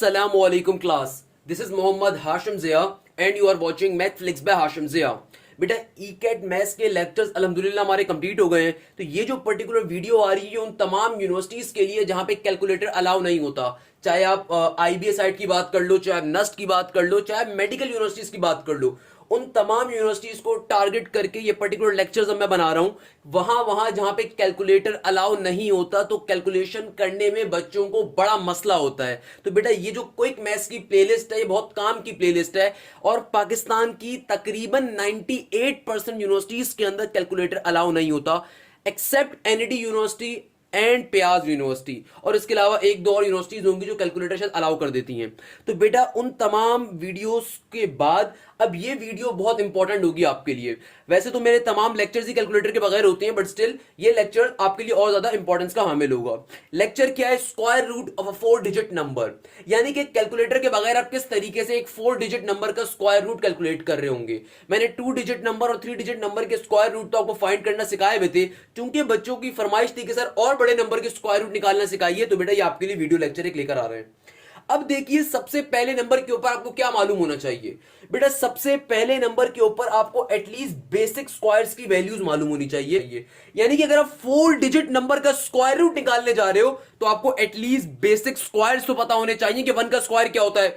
Assalamu alaikum class. This is Mohammad Hashim Zia and you are watching Mathflix by Hashim Zia. बेटा ECAT maths के lectures अल्हम्दुलिल्लाह हमारे complete हो गए हैं। तो ये जो पर्टिकुलर वीडियो आ रही है उन तमाम यूनिवर्सिटीज के लिए जहां पे कैलकुलेटर अलाउ नहीं होता, चाहे आप IBA साइट की बात कर लो, चाहे आप नस्ट की बात कर लो, चाहे मेडिकल यूनिवर्सिटीज की बात कर लो, उन तमाम यूनिवर्सिटीज को टारगेट करके ये पर्टिकुलर लेक्चर्स मैं बना रहा हूं। वहां जहां पे कैलकुलेटर अलाउ नहीं होता तो कैलकुलेशन करने में बच्चों को बड़ा मसला होता है। तो बेटा ये जो क्विक मैथ्स की प्लेलिस्ट है ये बहुत काम की प्लेलिस्ट है और पाकिस्तान की तकरीबन 98% यूनिवर्सिटीज के अंदर कैलकुलेटर अलाउ नहीं होता एक्सेप्ट एनईडी यूनिवर्सिटी एंड प्याज यूनिवर्सिटी, और इसके अलावा एक दो और यूनिवर्सिटीज होंगी जो कैलकुलेटर शायद अलाउ कर देती हैं। तो बेटा उन तमाम वीडियोस के बाद अब ये वीडियो बहुत इंपॉर्टेंट होगी आपके लिए। वैसे तो मेरे तमाम लेक्चर्स ही कैलकुलेटर के बगैर होते हैं, बट स्टिल ये लेक्चर आपके लिए और ज्यादा इंपॉर्टेंस का हामिल होगा। लेक्चर क्या है? Square root of a 4 digit number, यानी कि कैलकुलेटर के बगैर आप किस तरीके से एक 4 डिजिट नंबर का स्क्वायर रूट कैलकुलेट कर रहे होंगे। मैंने 2 डिजिट नंबर और 3 डिजिट नंबर के स्क्वायर रूट तो आपको फाइंड करना सिखाए हुए थे, क्योंकि बच्चों की फरमाइश थी कि सर और बड़े नंबर के स्क्वायर रूट निकालना सिखाइए। तो बेटा ये आपके लिए वीडियो लेक्चर एक लेकर आ रहे हैं। अब देखिए सबसे पहले नंबर के ऊपर आपको क्या मालूम होना चाहिए। बेटा सबसे पहले नंबर के ऊपर आपको एटलीस्ट बेसिक स्क्वायर्स की वैल्यूज मालूम होनी चाहिए, यानी कि अगर आप 4 डिजिट नंबर का स्क्वायर रूट निकालने जा रहे हो तो आपको एटलीस्ट बेसिक स्क्वायर्स तो पता होने चाहिए कि 1 का स्क्वायर क्या होता है,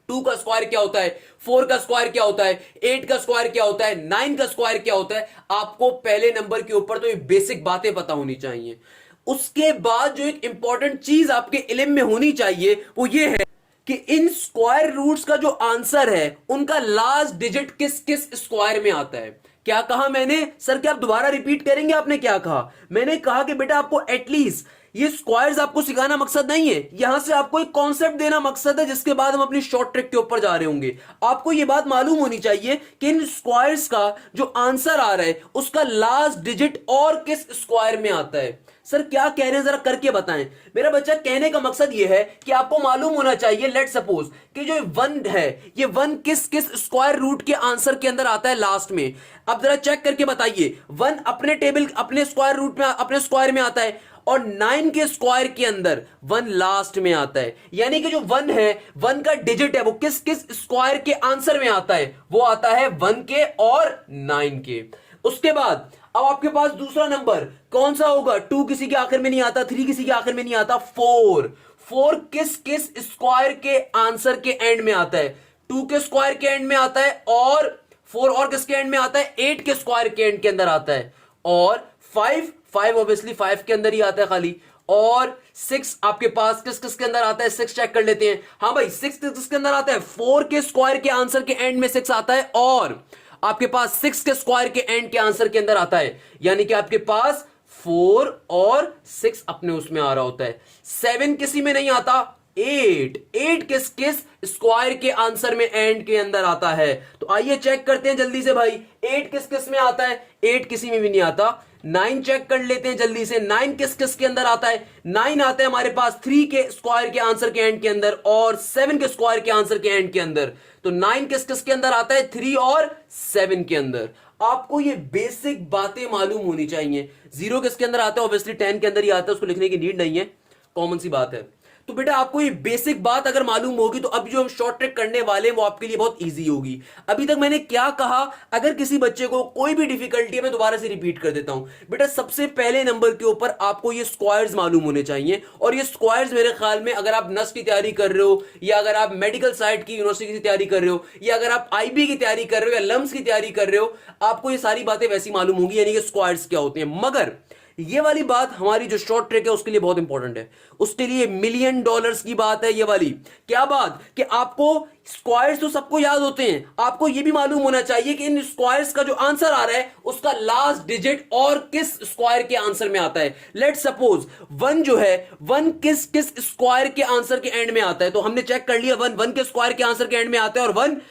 2 का स्क्वायर क्या होता है, 4 का स्क्वायर क्या होता है, 8 का स्क्वायर क्या होता है, 9 का स्क्वायर क्या होता है। आपको पहले नंबर के ऊपर तो ये बेसिक बातें पता होनी चाहिए। उसके बाद जो एक इंपॉर्टेंट चीज आपके इल्म में होनी चाहिए वो ये है कि इन स्क्वायर रूट्स का जो आंसर है उनका लास्ट डिजिट किस किस स्क्वायर में आता है। क्या कहा मैंने? सर क्या आप दोबारा रिपीट करेंगे? आपने क्या कहा? मैंने कहा कि बेटा आपको एटलीस्ट ये स्क्वायर्स आपको सिखाना मकसद नहीं है, यहां से आपको एक कॉन्सेप्ट देना मकसद है, जिसके बाद हम अपनी शॉर्ट ट्रिक के ऊपर जा रहे होंगे। आपको ये बात मालूम होनी चाहिए कि इन स्क्वायर्स का जो आंसर आ रहा है उसका लास्ट डिजिट और किस स्क्वायर में आता है। सर क्या कह रहे हैं जरा करके बताएं। मेरा बच्चा कहने का मकसद यह है कि आपको मालूम होना चाहिए, लेट सपोज कि जो 1 है ये 1 किस किस स्क्वायर रूट के आंसर के अंदर आता है लास्ट में। अब जरा चेक करके बताइए, 1 अपने टेबल अपने स्क्वायर रूट में अपने स्क्वायर में आता है और 9 के स्क्वायर के अंदर 1 लास्ट में आता है, यानी कि जो 1 है 1 का डिजिट है वो किस किस स्क्वायर के आंसर में आता है, वो आता है 1 के और 9 के। उसके बाद अब आपके पास दूसरा नंबर कौन सा होगा? 2 किसी के आखिर में नहीं आता, 3 किसी के आखिर में नहीं आता, 4 किस किस स्क्वायर के आंसर के एंड में आता है? 2 के स्क्वायर के एंड में आता है, और 4 और किसके एंड में आता है? 8 के स्क्वायर के एंड के अंदर आता है, और 5 ऑब्वियसली 5 के अंदर ही आता है खाली, और 6 आपके पास किस किस के अंदर आता है? 6 चेक कर लेते हैं। हाँ भाई 6 किसके अंदर आता है? 4 के स्क्वायर के आंसर के एंड में 6 आता है, और आपके पास 6 के स्क्वायर के एंड के आंसर के अंदर आता है, यानी कि आपके पास 4 और 6 अपने उसमें आ रहा होता है। 7 किसी में नहीं आता, 8 किस किस स्क्वायर के आंसर में एंड के अंदर आता है। तो आइए चेक करते हैं जल्दी से भाई, 8 किस किस में आता है? 8 किसी में भी नहीं आता। 9 चेक कर लेते हैं जल्दी से, 9 किस किस के अंदर आता है? 9 आता है हमारे पास 3 के स्क्वायर के आंसर के एंड के अंदर और 7 के स्क्वायर के आंसर के एंड के अंदर। तो 9 किस किस के अंदर आता है? 3 और 7 के अंदर। आपको ये बेसिक बातें मालूम होनी चाहिए। 0 किसके अंदर आता है? ऑब्वियसली 10 के अंदर ही आता है, उसको लिखने की नीड नहीं है, कॉमन सी बात है। तो बेटा आपको ये बेसिक बात अगर मालूम होगी तो अब जो हम शॉर्ट ट्रिक करने वाले हैं वो आपके लिए बहुत इजी होगी। अभी तक मैंने क्या कहा, अगर किसी बच्चे को कोई भी डिफिकल्टी है मैं दोबारा से रिपीट कर देता हूं। बेटा सबसे पहले नंबर के ऊपर आपको ये स्क्वायर्स मालूम होने चाहिए, और ये स्क्वायर्स मेरे ख्याल में अगर आप नस्ट की तैयारी कर रहे हो, या अगर आप मेडिकल साइड की यूनिवर्सिटी की तैयारी कर रहे हो, या अगर आप IB की तैयारी कर रहे हो, या लम्स की तैयारी कर रहे हो, आपको ये सारी बातें वैसी मालूम होंगी, यानी कि स्क्वायर्स क्या होते हैं। मगर ये वाली बात हमारी जो शॉर्ट ट्रिक है उसके लिए बहुत इंपॉर्टेंट है, उसके लिए $1 मिलियन की बात है ये वाली। क्या बात? कि आपको स्क्वायर्स तो सबको याद होते हैं, आपको ये भी मालूम होना चाहिए कि इन स्क्वायर्स का जो आंसर आ रहा है उसका लास्ट डिजिट और किस स्क्वायर के आंसर में आता है। लेट सपोज 1 जो है 1 किस किस स्क्वायर के आंसर के एंड में आता है, तो हमने चेक कर लिया 1 के स्क्वायर के आंसर के एंड में आता है, और 1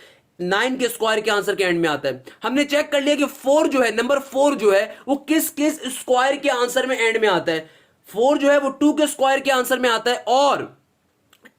9 के स्क्वायर के आंसर के एंड में आता है। हमने चेक कर लिया कि 4 जो है, नंबर 4 जो है वो किस किस स्क्वायर के आंसर में एंड में आता है। 4 जो है वो 2 के स्क्वायर के आंसर में आता है, और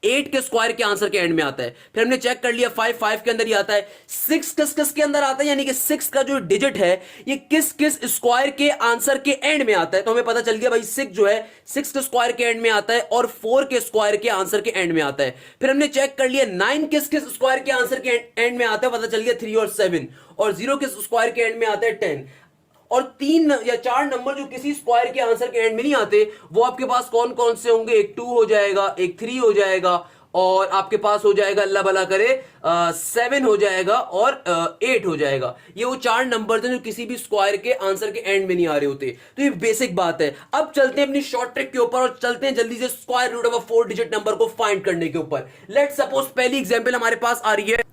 8 के स्क्वायर के आंसर के एंड में आता है। फिर हमने चेक कर लिया 5 के अंदर ही आता है, 6 किस के अंदर आता है, यानी कि 6 का जो डिजिट है ये किस स्क्वायर के आंसर के एंड में आता है। तो हमें पता चल गया भाई 6 जो है 6 के स्क्वायर के एंड में आता है और 4 के स्क्वायर के आंसर के एंड में आता है। फिर हमने चेक कर लिया 9 किस स्क्वायर के आंसर के एंड में आता है, पता चल गया 3 और 7, और 0 के स्क्वायर के एंड में आता है 10। और 3 या 4 नंबर जो किसी स्क्वायर के आंसर के एंड में नहीं आते वो आपके पास कौन कौन से होंगे, एक 2 हो जाएगा, एक 3 हो जाएगा, और आपके पास हो जाएगा अल्लाह भला करे 7 हो जाएगा, और 8 हो जाएगा। ये वो 4 नंबर हैं जो किसी भी स्क्वायर के आंसर के एंड में नहीं आ रहे होते। तो ये बेसिक बात है। अब चलते हैं अपनी शॉर्ट ट्रिक के ऊपर और चलते हैं जल्दी से square root of 4 digit number को फाइंड करने के ऊपर। लेट्स सपोज पहली एग्जांपल हमारे पास आ रही है।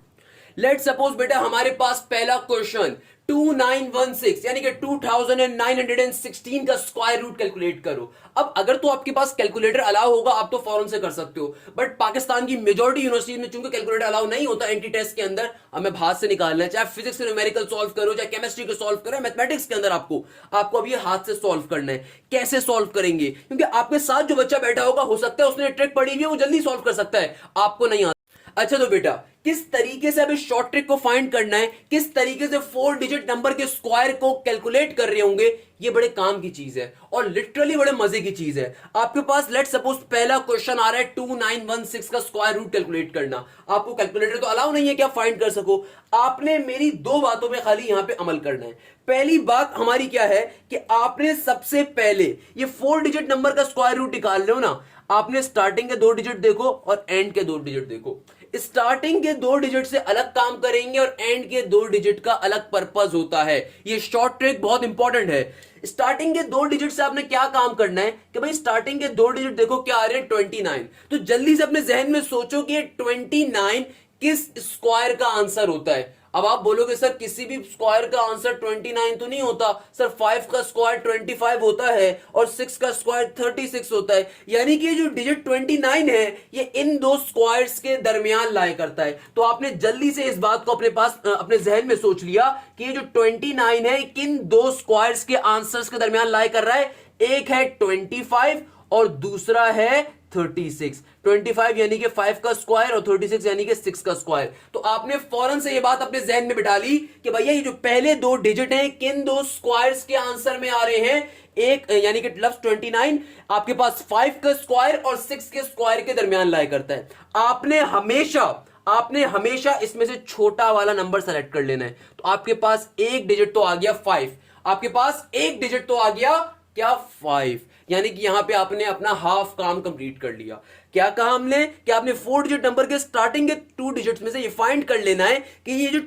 लेट्स सपोज बेटा हमारे पास पहला क्वेश्चन 2916 यानी कि 2916 का स्क्वायर रूट कैलकुलेट करो। अब अगर तो आपके पास कैलकुलेटर अलाउ होगा आप तो फौरन से कर सकते हो, बट पाकिस्तान की मेजॉरिटी यूनिवर्सिटी में चूंकि कैलकुलेटर अलाउ नहीं होता एंटी टेस्ट के अंदर, हमें हाथ से निकालना है। चाहे फिजिक्स के न्यूमेरिकल सॉल्व करो, चाहे केमिस्ट्री के सॉल्व करो, मैथमेटिक्स के अंदर आपको अब ये हाथ से सॉल्व करना है। कैसे सॉल्व करेंगे? क्योंकि आपके साथ जो बच्चा बैठा होगा हो सकता है उसने ट्रिक पढ़ी हुई है, वो जल्दी सॉल्व कर सकता है, आपको नहीं आता। अच्छा तो बेटा किस तरीके से अब इस शॉर्ट ट्रिक को फाइंड करना है, किस तरीके से 4 डिजिट नंबर के स्क्वायर को कैलकुलेट कर रहे होंगे, ये बड़े काम की चीज है और लिटरली बड़े मजे की चीज है। आपके पास लेट्स सपोज पहला क्वेश्चन आ रहा है 2916 का स्क्वायर रूट कैलकुलेट करना। आपको कैलकुलेटर तो अलाउ नहीं है कि आप फाइंड कर सको। आपने मेरी 2 बातों पे खाली यहां पे अमल करना है। पहली बात हमारी क्या है कि आपने सबसे पहले ये 4 डिजिट नंबर का स्क्वायर रूट निकाल रहे हो ना, आपने स्टार्टिंग के 2 डिजिट देखो और एंड के 2 डिजिट देखो। स्टार्टिंग के 2 डिजिट से अलग काम करेंगे और एंड के 2 डिजिट का अलग पर्पस होता है। ये शॉर्ट ट्रिक बहुत इंपॉर्टेंट है। स्टार्टिंग के 2 डिजिट से आपने क्या काम करना है कि भाई स्टार्टिंग के 2 डिजिट देखो क्या आ रहे हैं 29। तो जल्दी से अपने जहन में सोचो कि 29 किस स्क्वायर का आंसर होता है। अब आप बोलोगे सर किसी भी स्क्वायर का आंसर 29 तो नहीं होता सर, 5 का स्क्वायर 25 होता है और 6 का स्क्वायर 36 होता है। यानी कि जो डिजिट 29 है ये इन 2 स्क्वायर्स के दरमियान लाया करता है। तो आपने जल्दी से इस बात को अपने पास अपने जहन में सोच लिया कि ये जो 29 है किन 2 स्क्वायर्स के आंसर्स के दरमियान लाया कर रहा है। एक है 25 और दूसरा है 36। 25 यानी कि 5 का स्क्वायर और 36 यानी कि 6 का स्क्वायर। तो आपने फौरन से ये बात अपने जहन में बिठा ली कि भैया ये जो पहले 2 डिजिट हैं किन 2 स्क्वायर्स के आंसर में आ रहे हैं। एक यानी कि 29 आपके पास 5 का स्क्वायर और 6 के स्क्वायर के दरमियान लाया करता है। आपने हमेशा इसमें से छोटा वाला नंबर सेलेक्ट कर लेना है। तो आपके पास एक डिजिट तो आ गया 5, आपके पास एक डिजिट तो आ गया क्या 5, यानी कि यहां पे आपने अपना हाफ काम कंप्लीट कर लिया। क्या कहा हमने कि आपने 4 डिजिट नंबर के स्टार्टिंग के 2 डिजिट्स में से ये फाइंड कर लेना है कि ये जो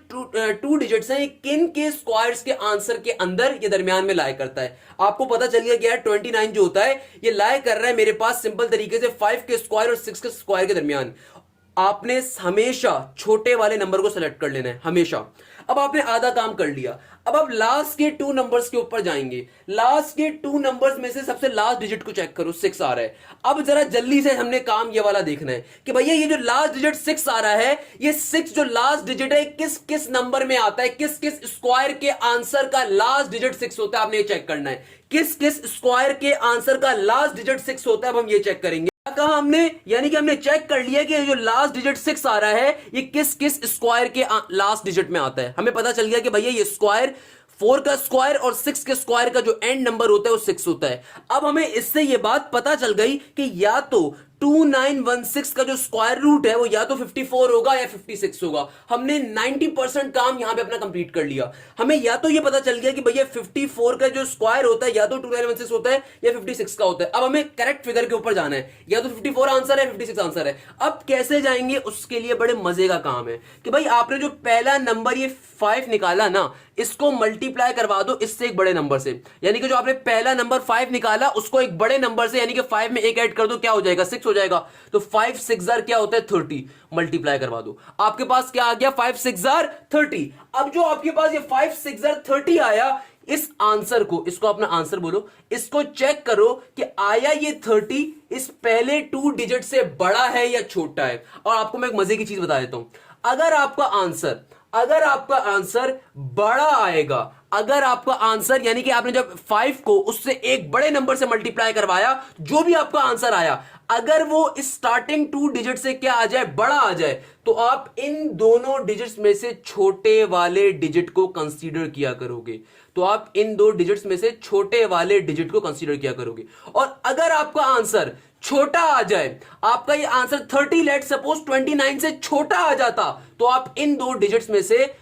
2 डिजिट्स हैं ये किन के स्क्वायर्स के आंसर के अंदर ये दरमियान में लाया करता है। आपको पता चल गया कि यार 29 जो होता है ये लाया कर रहा है मेरे पास सिंपल तरीके से 5 के स्क्वायर और 6 के स्क्वायर के दरमियान। आपने हमेशा छोटे वाले नंबर को सेलेक्ट कर लेना है हमेशा। अब आपने आधा काम कर लिया। अब आप लास्ट के 2 नंबर्स के ऊपर जाएंगे। लास्ट के 2 नंबर्स में से सबसे लास्ट डिजिट को चेक करो, 6 आ रहा है। अब जरा जल्दी से हमने काम ये वाला देखना है कि भैया ये जो लास्ट डिजिट 6 आ रहा है, ये 6 जो लास्ट डिजिट है किस किस नंबर में आता है, किस किस स्क्वायर के आंसर का लास्ट डिजिट 6 होता है। आपने ये चेक करना है किस किस स्क्वायर के आंसर का लास्ट डिजिट 6 होता है। अब हम ये चेक करेंगे। कहा हमने, यानी कि हमने चेक कर लिया कि जो लास्ट डिजिट 6 आ रहा है ये किस किस स्क्वायर के लास्ट डिजिट में आता है। हमें पता चल गया कि भैया ये स्क्वायर 4 का स्क्वायर और 6 के स्क्वायर का जो एंड नंबर होता है वो 6 होता है। अब हमें इससे ये बात पता चल गई कि या तो 2916 का जो स्क्वायर रूट है वो या तो 54 होगा या 56 होगा। हमने 90% काम यहां पे अपना कंप्लीट कर लिया। हमें या तो ये पता चल गया कि भैया 54 का जो स्क्वायर होता है या तो 2916 होता है या 56 का होता है। अब हमें करेक्ट फिगर के ऊपर जाना है, या तो 54 आंसर है 56 आंसर है। अब कैसे जाएंगे उसके लिए बड़े मजे का काम है कि भाई आपने जो पहला नंबर ये 5 निकाला ना, इसको मल्टीप्लाई करवा दो इससे एक बड़े नंबर से। यानी कि जो आपने पहला नंबर 5 निकाला उसको एक बड़े नंबर से यानी कि 5 में एक ऐड कर दो, क्या हो जाएगा 6 हो जाएगा। तो 5 6 जार क्या होता है 30, मल्टीप्लाई करवा दो। आपके पास क्या आ गया 5 6 जार 30। अब जो आपके पास ये 5 6 जार 30 आया, इस आंसर को, इसको अपना आंसर बोलो, इसको चेक करो कि आया ये 30 इस पहले 2 डिजिट से बड़ा है या छोटा है। और आपको मैं एक मजे की चीज बता देता हूं, अगर आपका आंसर बड़ा आएगा, अगर आपका आंसर यानी कि आपने जब 5 को उससे एक बड़े नंबर से मल्टीप्लाई करवाया, जो भी आपका आंसर आया, अगर वो स्टार्टिंग 2 डिजिट से क्या आ जाए, बड़ा आ जाए, तो आप इन दोनों डिजिट्स में से छोटे वाले डिजिट को कंसीडर किया करोगे। तो आप इन दो डिजिट्स में से छोटे वाले डिजिट को कंसीडर किया करोगे। और अगर आपका आंसर छोटा आ जाए, आपका ये आंसर 30 लेट सपोज 29 से छोटा आ जाता, तो आप इन दो डिजिट्स में से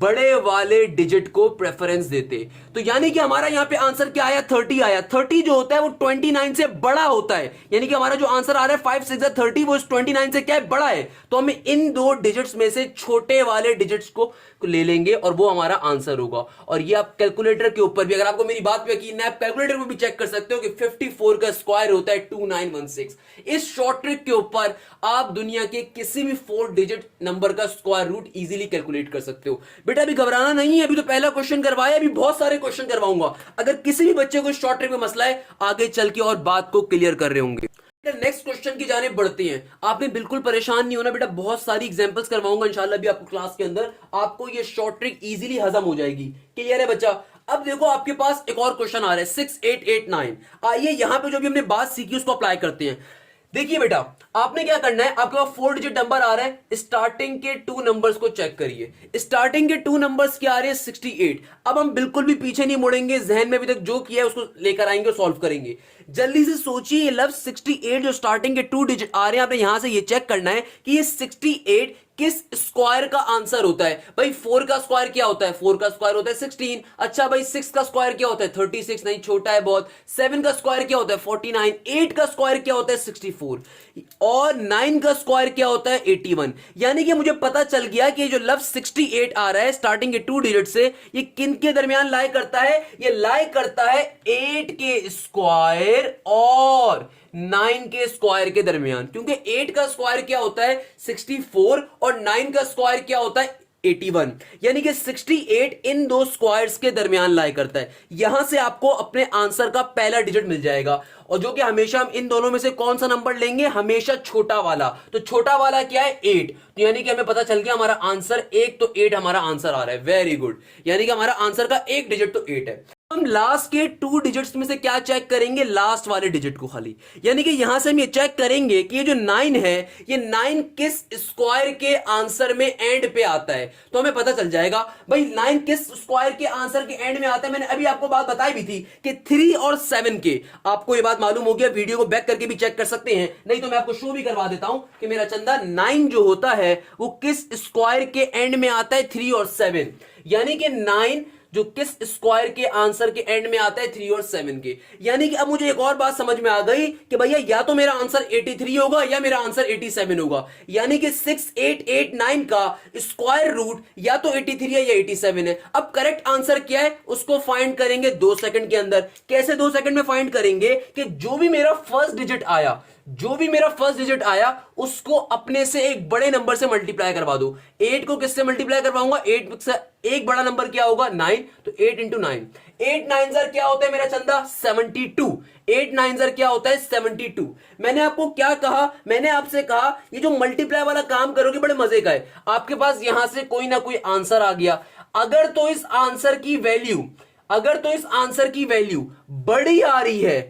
बड़े वाले डिजिट को प्रेफरेंस देते। तो यानी कि हमारा यहां पे आंसर क्या आया, 30 आया। 30 जो होता है वो 29 से बड़ा होता है, यानी कि हमारा जो आंसर आ रहा है 5 6 30, वो 29 से क्या है, बड़ा है। तो हमें इन दो डिजिट्स में से छोटे वाले डिजिट्स को ले लेंगे और वो हमारा आंसर होगा। और ये आप कैलकुलेटर के ऊपर भी, अगर आपको मेरी बात पे यकीन है, आप कैलकुलेटर में भी चेक कर सकते हो कि 54 का स्क्वायर होता है 2916। इस शॉर्ट ट्रिक के ऊपर आप दुनिया के किसी भी 4 डिजिट नंबर का स्क्वायर रूट इजीली कैलकुलेट कर सकते हो। बेटा अभी घबराना नहीं है, अभी तो पहला क्वेश्चन करवाया, अभी बहुत सारे क्वेश्चन करवाऊंगा। अगर किसी भी बच्चे को शॉर्ट ट्रिक में मसला है, आगे चल के और बात को क्लियर कर रहे होंगे। नेक्स्ट क्वेश्चन की जाने बढ़ते हैं। आपने बिल्कुल परेशान नहीं होना बेटा, बहुत सारी एग्जांपल्स करवाऊंगा इंशाल्लाह भी आपको क्लास के अंदर, आपको ये शॉर्ट ट्रिक इजीली हजम हो जाएगी। क्लियर है बच्चा? अब देखो आपके पास एक और क्वेश्चन आ रहा है 6889। आइए यहां पे जो भी हमने बात सीखी उसको अप्लाई करते हैं। देखिए बेटा, आपने क्या करना है, आपके पास 4 डिजिट नंबर आ रहा है, स्टार्टिंग के 2 नंबर्स को चेक करिए। स्टार्टिंग के 2 नंबर्स क्या आ रहे हैं, 68। अब हम बिल्कुल भी पीछे नहीं मुड़ेंगे, जहन में अभी तक जो किया है उसको लेकर आएंगे और सॉल्व करेंगे। जल्दी से सोचिए, ये लफ्ज 68 जो स्टार्टिंग के 2 डिजिट आ रहे हैं, आपने यहां से ये चेक करना है कि ये 68 किस स्क्वायर का आंसर होता है। भाई 4 का स्क्वायर क्या होता है, 4 का स्क्वायर होता है 16। अच्छा भाई 6 का स्क्वायर क्या होता है, 36, नहीं छोटा है बहुत। 7 का स्क्वायर क्या होता है, 49। 8 का स्क्वायर क्या होता है, 64। और 9 का स्क्वायर क्या होता है, 81। यानी कि मुझे पता चल गया कि जो लफ्ज 68 आ रहा है स्टार्टिंग के 2 डिजिट से, ये किन के दरमियान लाई करता है, ये लाई करता है 8 के स्क्वायर और 9 के स्क्वायर के दरमियान। क्योंकि 8 का स्क्वायर क्या होता है, 64, और 9 का स्क्वायर क्या होता है, 81। यानी कि 68 इन दो स्क्वायर्स के दरमियान लाई करता है। यहां से आपको अपने आंसर का पहला डिजिट मिल जाएगा, और जो कि हमेशा हम इन दोनों में से कौन सा नंबर लेंगे, हमेशा छोटा वाला। तो छोटा वाला क्या है, 8। तो यानी कि हमें पता चल गया हमारा आंसर 1, तो 8 हमारा आंसर आ रहा है। वेरी गुड, यानी कि हमारा आंसर का एक डिजिट तो 8 है। हम लास्ट के 2 डिजिट्स में से क्या चेक करेंगे, लास्ट वाले डिजिट को खाली। यानी कि यहां से हम ये चेक करेंगे कि ये जो 9 है, ये 9 किस स्क्वायर के आंसर में एंड पे आता है। तो हमें पता चल जाएगा भाई 9 किस स्क्वायर के आंसर के एंड में आता है। मैंने अभी आपको बात बताई भी थी कि 3 और 7 के, आपको ये बात मालूम हो गया, वीडियो को बैक करके भी चेक कर सकते हैं, नहीं तो मैं आपको शो भी करवा देता हूं कि मेरा चंदा 9 जो होता है वो किस स्क्वायर के एंड में आता है, 3 और 7। यानी कि 9 जो किस स्क्वायर के आंसर के एंड में आता है, 3 और 7 के। यानी कि अब मुझे एक और बात समझ में आ गई कि भैया या तो मेरा आंसर 83 होगा या मेरा आंसर 87 होगा। यानी कि 6889 का स्क्वायर रूट या तो 83 है या 87 है। अब करेक्ट आंसर क्या है उसको फाइंड करेंगे 2 सेकंड के अंदर। कैसे 2 सेकंड में फाइंड करेंगे कि जो भी मेरा फर्स्ट डिजिट आया उसको अपने से एक बड़े नंबर से मल्टीप्लाई करवा दो। 8 को किससे मल्टीप्लाई करवाऊंगा, 8 से एक बड़ा नंबर क्या होगा, 9। तो 8 इंटू 9, 8 9 क्या होता है मेरा चंदा, 72। 8 9 क्या होता है, 72। मैंने आपको क्या कहा, मैंने आपसे कहा ये जो मल्टीप्लाई वाला काम करोगे बड़े मजे का है। आपके पास यहां से कोई ना कोई आंसर आ गया, अगर तो इस आंसर की वैल्यू बड़ी आ रही है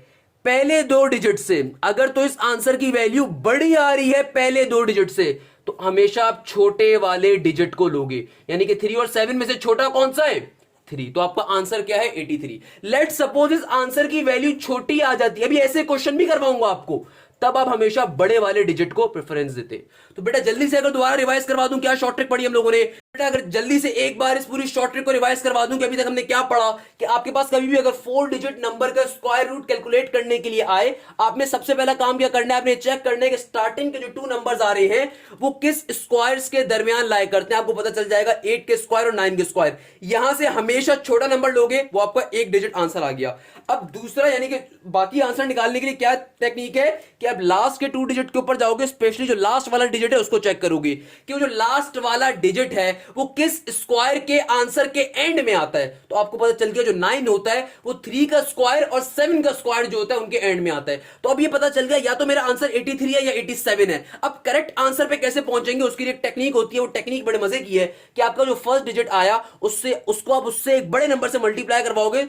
पहले 2 डिजिट से, अगर तो इस आंसर की वैल्यू बड़ी आ रही है पहले 2 डिजिट से, तो हमेशा आप छोटे वाले डिजिट को लोगे। यानी कि 3 और 7 में से छोटा कौन सा है, 3। तो आपका आंसर क्या है, 83। लेट सपोज इस आंसर की वैल्यू छोटी आ जाती है, अभी ऐसे क्वेश्चन भी करवाऊंगा आपको, तब आप हमेशा बड़े वाले डिजिट को प्रेफरेंस देते। तो बेटा जल्दी से अगर दोबारा रिवाइज करवा दूं, क्या शॉर्ट ट्रिक पढ़ी हम लोगों ने। बेटा अगर जल्दी से एक बार इस पूरी शॉर्ट ट्रिक को रिवाइज करवा दूं कि अभी तक हमने क्या पढ़ा, कि आपके पास कभी भी अगर 4 डिजिट नंबर का स्क्वायर रूट कैलकुलेट करने के लिए आए, आपने सबसे पहला काम क्या करना है, आपने चेक करना है कि स्टार्टिंग के जो 2 नंबर्स आ रहे हैं वो किस स्क्वायर्स के दरमियान लाई करते हैं। आपको पता चल जाएगा 8 के स्क्वायर और 9 के स्क्वायर। यहां से हमेशा छोटा नंबर लोगे, वो आपका एक डिजिट आंसर आ गया। अब दूसरा यानी कि बाकी आंसर निकालने के लिए क्या टेक्निक है कि आप लास्ट के 2 डिजिट के ऊपर जाओगे, स्पेशली जो लास्ट वाला डिजिट है उसको चेक करोगे कि वो जो लास्ट वाला डिजिट है वो किस स्क्वायर के आंसर के एंड में आता है। तो आपको पता चल गया जो 9 होता है वो 3 का स्क्वायर और 7 का स्क्वायर जो होता है उनके एंड में आता है। तो अब ये पता चल गया या तो मेरा आंसर 83 है या 87 है। अब करेक्ट आंसर पे कैसे पहुंचेंगे उसकी एक टेक्निक होती है, वो टेक्निक बड़े मजे की है कि आपका जो फर्स्ट डिजिट आया उसको आप उससे एक बड़े नंबर से मल्टीप्लाई करवाओगे,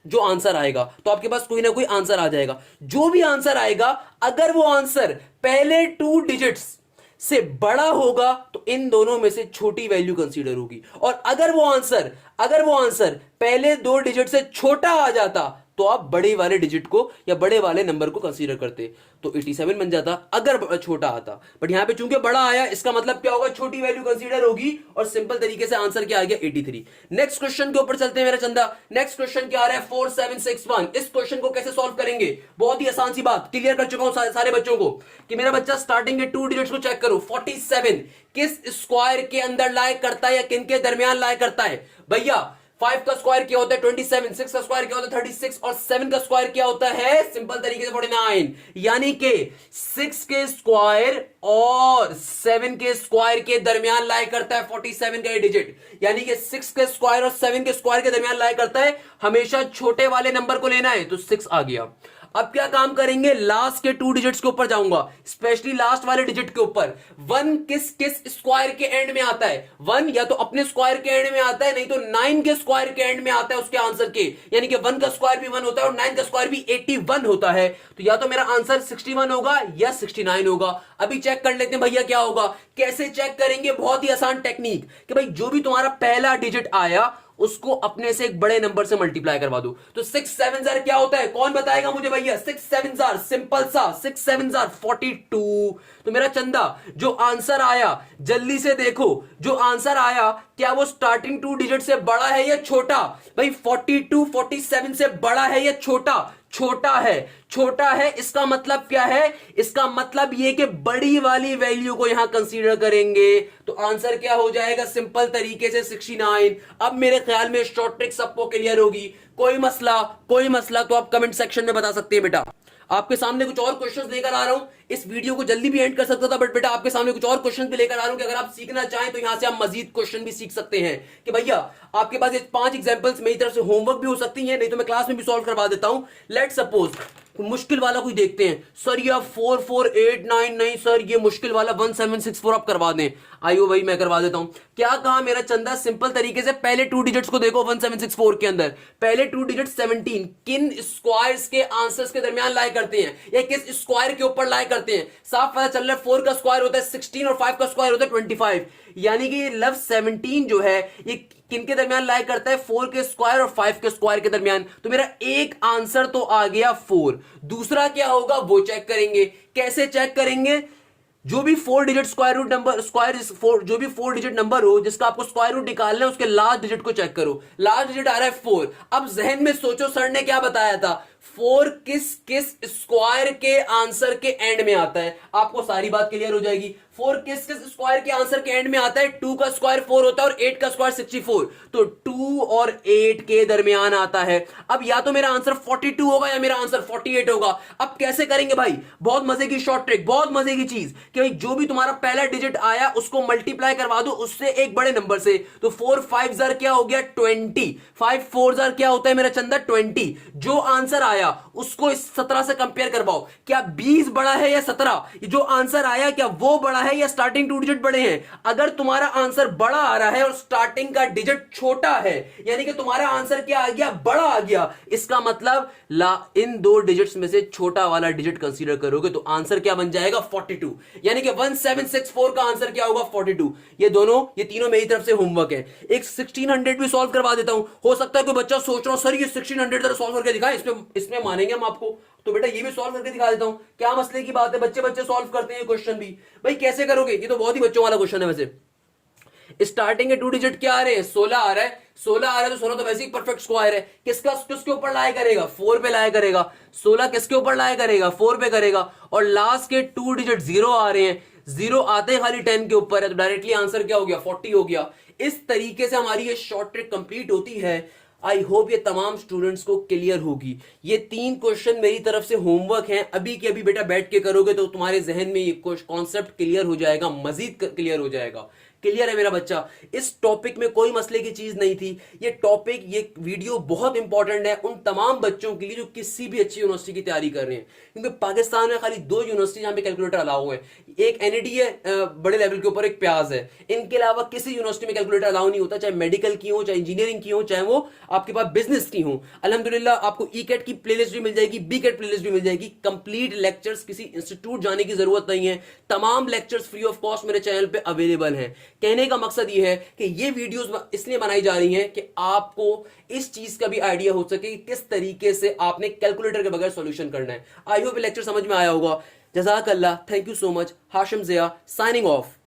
जो आंसर आएगा, तो आपके पास कोई ना कोई आंसर आ जाएगा। जो भी आंसर आएगा, अगर वो आंसर पहले 2 डिजिट्स से बड़ा होगा तो इन दोनों में से छोटी वैल्यू कंसीडर होगी, और अगर वो आंसर पहले 2 डिजिट से छोटा आ जाता तो आप बड़े वाले डिजिट को या बड़े वाले नंबर को कंसीडर करते, तो 87 बन जाता अगर छोटा आता। बट यहां पे चूंकि बड़ा आया, इसका मतलब क्या होगा, छोटी वैल्यू कंसीडर होगी, और सिंपल तरीके से आंसर क्या आ गया, 83। नेक्स्ट क्वेश्चन के ऊपर चलते हैं मेरा चंदा। नेक्स्ट क्वेश्चन क्या आ रहा है, 4761। इस क्वेश्चन को कैसे सॉल्व करेंगे, बहुत ही आसान सी बात, क्लियर कर चुका हूं सारे बच्चों को कि मेरा बच्चा स्टार्टिंग के 2 डिजिट्स को चेक करो। 47 किस स्क्वायर के अंदर लाई करता है या किन के दरमियान लाई करता है भैया? 5 का स्क्वायर क्या होता है 27, 6 का स्क्वायर क्या होता है 36, और 7 का स्क्वायर क्या होता है, सिंपल तरीके से 49। यानी कि 6 के स्क्वायर और 7 के स्क्वायर के दरमियान लाई करता है 47 का ये डिजिट। यानी कि 6 के स्क्वायर और 7 के स्क्वायर के दरमियान लाई करता है, हमेशा छोटे वाले नंबर को लेना है, तो 6 आ गया। अब क्या काम करेंगे, लास्ट के 2 डिजिट्स के ऊपर जाऊंगा, स्पेशली लास्ट वाले डिजिट के ऊपर। 1 किस किस स्क्वायर के एंड में आता है, 1 या तो अपने स्क्वायर के एंड में आता है, नहीं तो 9 के स्क्वायर के एंड में आता है उसके आंसर के। यानी कि 1 का स्क्वायर भी 1 होता है और 9 का स्क्वायर भी 81 होता है। तो या तो मेरा आंसर 61 होगा या 69 होगा। अभी चेक कर लेते हैं भैया क्या होगा। कैसे चेक करेंगे, बहुत ही आसान टेक्निक कि भाई जो भी तुम्हारा पहला डिजिट आया उसको अपने से एक बड़े नंबर से मल्टीप्लाई करवा दो। तो 6 7 जार क्या होता है, कौन बताएगा मुझे भैया? 6 7 जार, सिंपल सा 6 7 जार 42। तो मेरा चंदा जो आंसर आया, जल्दी से देखो, जो आंसर आया क्या वो स्टार्टिंग 2 डिजिट से बड़ा है या छोटा? भाई 42 47 से बड़ा है या छोटा? छोटा है। छोटा है, इसका मतलब क्या है, इसका मतलब ये कि बड़ी वाली वैल्यू को यहां कंसीडर करेंगे, तो आंसर क्या हो जाएगा, सिंपल तरीके से 69। अब मेरे ख्याल में शॉर्ट ट्रिक सबको क्लियर होगी। कोई मसला तो आप कमेंट सेक्शन में बता सकते हैं बेटा। आपके सामने कुछ और क्वेश्चंस लेकर आ रहा हूं, इस वीडियो को जल्दी भी एंड कर सकता था, बट बेटा आपके सामने कुछ और क्वेश्चन भी लेकर आ रहा हूं कि अगर आप सीखना चाहें तो यहां से आप मजीद क्वेश्चन भी सीख सकते हैं। कि भैया आपके पास ये 5 एग्जांपल्स मेरी तरफ से होमवर्क भी हो सकती हैं, नहीं तो मैं क्लास में भी सॉल्व करवा देता हूं। लेट सपोज मुश्किल वाला कोई देखते हैं, सर ये 4489, नहीं सर ये मुश्किल वाला 1764 आप करवा दें। आइयो भाई मैं करवा देता हूं। क्या कहा मेरा चंदा, सिंपल तरीके से पहले 2 डिजिट्स को देखो 1764 के अंदर, पहले 2 डिजिट 17 किन स्क्वायर्स के आंसर्स के दरमियान लाई करते हैं या किस स्क्वायर के ऊपर लाई करते हैं? साफ पता चल रहा है 4 का स्क्वायर होता है 16 और 5 का स्क्वायर होता है 25। यानी कि लव 17 जो है ये किन के दरमियान लाई करता है, 4 के स्क्वायर और 5 के स्क्वायर के दरमियान। तो मेरा एक आंसर तो आ गया 4। दूसरा क्या होगा वो चेक करेंगे। कैसे चेक करेंगे, जो भी 4 डिजिट स्क्वायर रूट नंबर, जो भी 4 डिजिट नंबर हो जिसका आपको स्क्वायर रूट निकालना है, उसके लास्ट डिजिट को चेक करो। लास्ट डिजिट आ रहा है 4। अब जहन में सोचो सर ने क्या बताया था, 4 किस किस स्क्वायर के आंसर के एंड में आता है, आपको सारी बात क्लियर हो जाएगी। 4 किस किस स्क्वायर के आंसर के एंड में आता है, 2 का स्क्वायर 4 होता है और 8 का स्क्वायर 64, तो 2 और 8 के दरमियान आता है। अब या तो मेरा आंसर 42 होगा या मेरा आंसर 48 होगा। अब कैसे करेंगे भाई, बहुत मजे की शॉर्ट ट्रिक, बहुत मजे की चीज कि भाई जो भी तुम्हारा पहला डिजिट आया उसको मल्टीप्लाई करवा दो उससे एक बड़े नंबर से। तो 4 5 जार क्या हो गया 20, 5 4 जार क्या होता है मेरा चंदा 20। जो आंसर आया उसको इस 17 से कंपेयर करवाओ, क्या 20 बड़ा है या 17? जो आंसर आया क्या वो बड़ा है या स्टार्टिंग 2 डिजिट बड़े हैं? अगर तुम्हारा आंसर बड़ा आ रहा है और स्टार्टिंग का डिजिट छोटा है, यानी कि तुम्हारा आंसर क्या आ गया, बड़ा आ गया, इसका मतलब इन 2 डिजिट्स में से छोटा वाला डिजिट कंसीडर करोगे तो आंसर क्या बन जाएगा 42। यानी कि 1764 का आंसर क्या होगा 42। ये तीनों मेरी तरफ से होमवर्क है। एक 1600 भी सॉल्व करवा देता हूं। हो सकता है कोई बच्चा सोच रहा हो सर ये 1600 जरा सॉल्व करके दिखाएं, इसमें मानेंगे हम आपको, तो बेटा ये भी सॉल्व करके दिखा देता हूं। क्या मसले की बात है, बच्चे सॉल्व करते हैं क्वेश्चन भी। भाई कैसे करोगे, ये तो बहुत ही बच्चों वाला क्वेश्चन है। वैसे स्टार्टिंग के 2 डिजिट क्या आ रहे हैं, 16 आ रहा है, 16 आ रहा है, तो 16 तो वैसे ही परफेक्ट स्क्वायर है। किसके ऊपर लाया करेगा, 4 पे लाया करेगा। 16 किसके ऊपर लाया करेगा, 4 पे करेगा। और लास्ट के 2 डिजिट 0 आ रहे हैं, 0 आते खाली 10 के ऊपर है, तो डायरेक्टली आंसर क्या हो गया 40 हो गया। इस तरीके से हमारी ये शॉर्ट ट्रिक कंप्लीट होती है। आई होप ये तमाम स्टूडेंट्स को क्लियर होगी। ये 3 क्वेश्चन मेरी तरफ से होमवर्क हैं, अभी के अभी बेटा बैठ के करोगे तो तुम्हारे जहन में ये कॉन्सेप्ट क्लियर हो जाएगा, मजीद क्लियर हो जाएगा। क्लियर है मेरा बच्चा? इस टॉपिक में कोई मसले की चीज नहीं थी। ये टॉपिक, ये वीडियो बहुत इंपॉर्टेंट है उन तमाम बच्चों के लिए जो किसी भी अच्छी यूनिवर्सिटी की तैयारी कर रहे हैं, क्योंकि पाकिस्तान में खाली 2 यूनिवर्सिटी जहां पे कैलकुलेटर अलाउ है। एक एनईडी है बड़े लेवल के ऊपर, एक प्याज है। इनके अलावा किसी यूनिवर्सिटी में कैलकुलेटर अलाउ नहीं होता, चाहे मेडिकल की हो, चाहे इंजीनियरिंग की हो, चाहे वो आपके पास बिजनेस की हो। अल्हम्दुलिल्लाह आपको ई कैट की प्लेलिस्ट भी मिल जाएगी, बी कैट प्लेलिस्ट भी मिल जाएगी। कंप्लीट लेक्चर्स, किसी इंस्टीट्यूट जाने की जरूरत नहीं है, तमाम लेक्चर्स फ्री ऑफ कॉस्ट मेरे चैनल पे अवेलेबल हैं। कहने का मकसद ये है कि ये वीडियोस इसलिए बनाई जा रही हैं कि आपको इस चीज का भी आइडिया हो सके कि किस तरीके से आपने कैलकुलेटर के बगैर सॉल्यूशन करना है। आई होप लेक्चर समझ में आया होगा। जज़ाकल्लाह, thank you so much. Hashim Zia signing of.